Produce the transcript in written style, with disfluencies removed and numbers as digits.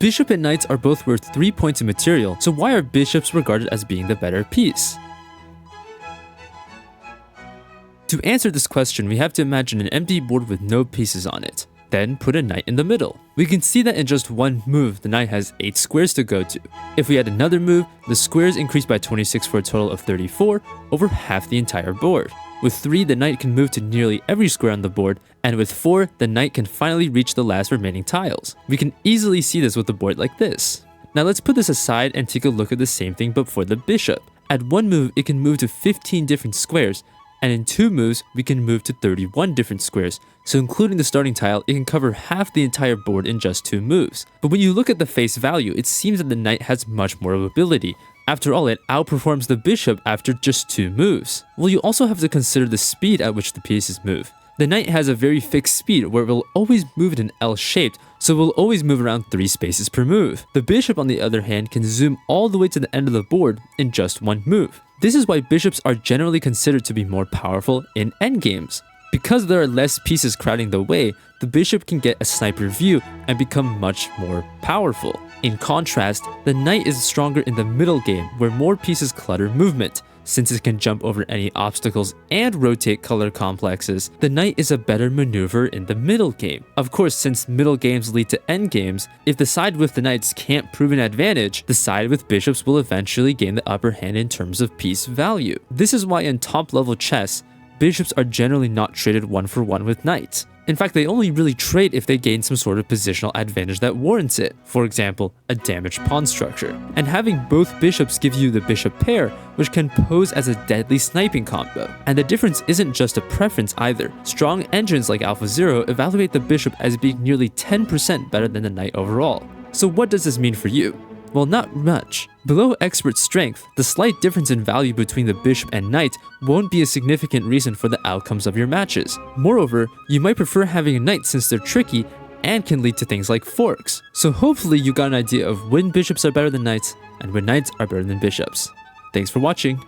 Bishop and knights are both worth 3 points in material, so why are bishops regarded as being the better piece? To answer this question, we have to imagine an empty board with no pieces on it. Then put a knight in the middle. We can see that in just one move, the knight has 8 squares to go to. If we add another move, the squares increase by 26 for a total of 34, over half the entire board. With 3, the knight can move to nearly every square on the board, and with 4, the knight can finally reach the last remaining tiles. We can easily see this with a board like this. Now let's put this aside and take a look at the same thing but for the bishop. At one move, it can move to 15 different squares, and in 2 moves, we can move to 31 different squares, so including the starting tile, it can cover half the entire board in just 2 moves. But when you look at the face value, it seems that the knight has much more mobility. After all, it outperforms the bishop after just 2 moves. Well, you also have to consider the speed at which the pieces move. The knight has a very fixed speed where it will always move in an L shaped, so it will always move around 3 spaces per move. The bishop, on the other hand, can zoom all the way to the end of the board in just 1 move. This is why bishops are generally considered to be more powerful in endgames. Because there are less pieces crowding the way, the bishop can get a sniper view and become much more powerful. In contrast, the knight is stronger in the middle game where more pieces clutter movement. Since it can jump over any obstacles and rotate color complexes, the knight is a better maneuver in the middle game. Of course, since middle games lead to end games, if the side with the knights can't prove an advantage, the side with bishops will eventually gain the upper hand in terms of piece value. This is why in top level chess, bishops are generally not traded 1-for-1 with knights. In fact, they only really trade if they gain some sort of positional advantage that warrants it. For example, a damaged pawn structure. And having both bishops gives you the bishop pair, which can pose as a deadly sniping combo. And the difference isn't just a preference either. Strong engines like AlphaZero evaluate the bishop as being nearly 10% better than the knight overall. So what does this mean for you? Well, not much. Below expert strength, the slight difference in value between the bishop and knight won't be a significant reason for the outcomes of your matches. Moreover, you might prefer having a knight since they're tricky and can lead to things like forks. So hopefully you got an idea of when bishops are better than knights and when knights are better than bishops. Thanks for watching.